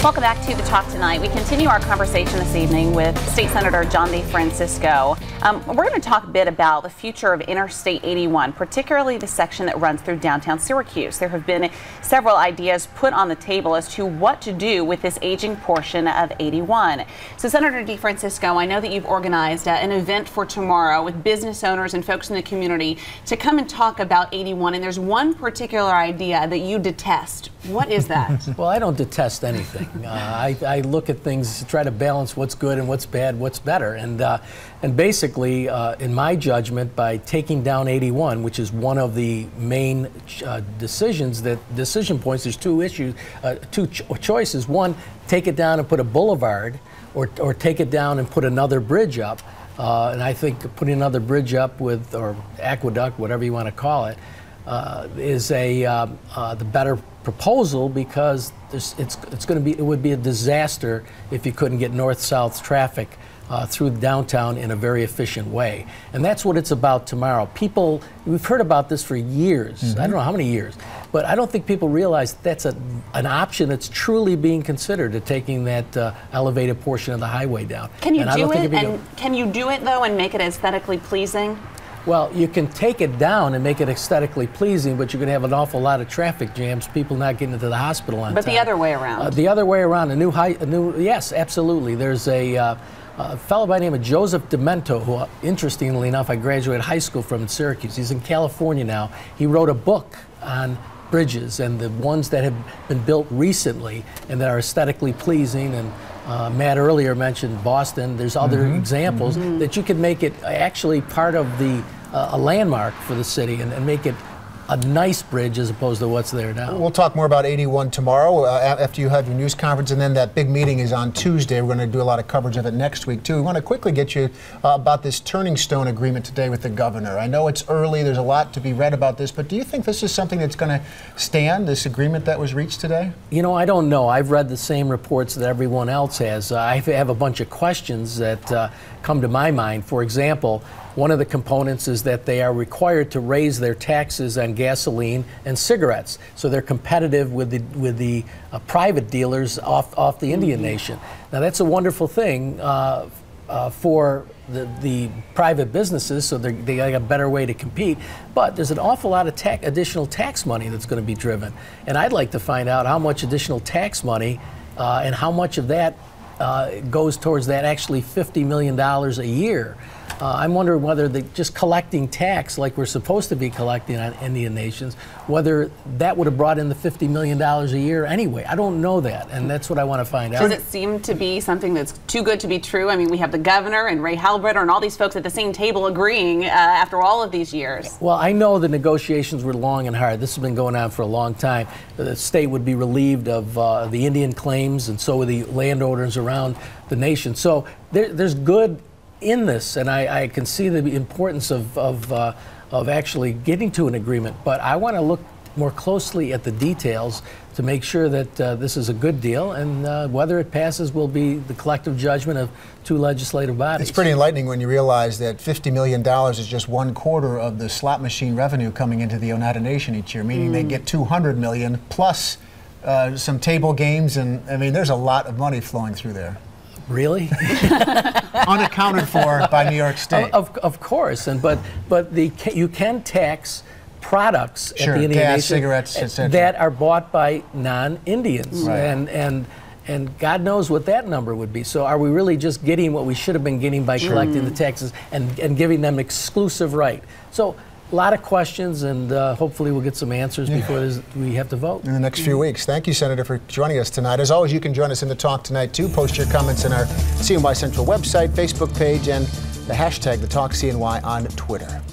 Welcome back to the Talk Tonight. We continue our conversation this evening with State Senator John DeFrancisco. We're going to talk a bit about the future of Interstate 81, particularly the section that runs through downtown Syracuse. There have been several ideas put on the table as to what to do with this aging portion of 81. So, Senator DeFrancisco, I know that you've organized an event for tomorrow with business owners and folks in the community to come and talk about 81, and there's one particular idea that you detest. What is that? Well, I don't detest anything. I look at things to try to balance what's good and what's bad, what's better. And basically, in my judgment, by taking down 81, which is one of the main decision points, there's two choices. One, take it down and put a boulevard, or take it down and put another bridge up. And I think putting another bridge up with, or aqueduct, whatever you want to call it, is the better proposal, because it would be a disaster if you couldn't get north-south traffic through downtown in a very efficient way. And that's what it's about tomorrow. We've heard about this for years. I don't know how many years, but I don't think people realize that's an option that's truly being considered, at taking that elevated portion of the highway down. Can you do it? And can you do it though and make it aesthetically pleasing? Well, you can take it down and make it aesthetically pleasing, but you're going to have an awful lot of traffic jams, people not getting into the hospital on time. But the other way around. The other way around, yes, absolutely. There's a fellow by the name of Joseph Demento, who, interestingly enough, I graduated high school from in Syracuse. He's in California now. He wrote a book on bridges and the ones that have been built recently and that are aesthetically pleasing. And Matt earlier mentioned Boston. There's other examples that you could make it actually part of a landmark for the city, and make it a nice bridge as opposed to what's there now. We'll talk more about 81 tomorrow after you have your news conference, and then that big meeting is on Tuesday. We're going to do a lot of coverage of it next week too. We want to quickly get you about this Turning Stone agreement today with the governor. I know it's early, there's a lot to be read about this, but do you think this is something that's going to stand, this agreement that was reached today? You know, I don't know. I've read the same reports that everyone else has. I have a bunch of questions that come to my mind. For example, one of the components is that they are required to raise their taxes on gasoline and cigarettes, so they're competitive with the private dealers off the Indian Nation. Now, that's a wonderful thing for the private businesses, so they got a better way to compete. But there's an awful lot of additional tax money that's going to be driven, and I'd like to find out how much additional tax money and how much of that goes towards that actually $50 million a year. I'm wondering whether just collecting tax like we're supposed to be collecting on Indian nations, whether that would have brought in the $50 million a year anyway. I don't know that, and that's what I want to find out. Does it seem to be something that's too good to be true? I mean, we have the governor and Ray Halbritter and all these folks at the same table agreeing after all of these years. Well, I know the negotiations were long and hard. This has been going on for a long time. The state would be relieved of the Indian claims, and so would the landowners around the nation. So there's good in this, and I can see the importance of actually getting to an agreement. But I want to look more closely at the details to make sure that this is a good deal, and whether it passes will be the collective judgment of two legislative bodies. It's pretty enlightening when you realize that $50 million is just 1/4 of the slot machine revenue coming into the Oneida Nation each year, meaning they get $200 million plus some table games, and I mean, there's a lot of money flowing through there. Really? Unaccounted for by New York State. Of course, but you can tax products sure, at the Indian gas, Nation cigarettes, etc. that are bought by non-Indians, right. and God knows what that number would be. So are we really just getting what we should have been getting by collecting the taxes and giving them exclusive right? So a lot of questions, and hopefully we'll get some answers before we have to vote. In the next few weeks. Thank you, Senator, for joining us tonight. As always, you can join us in the talk tonight, too. Post your comments in our CNY Central website, Facebook page, and the hashtag TheTalkCNY on Twitter.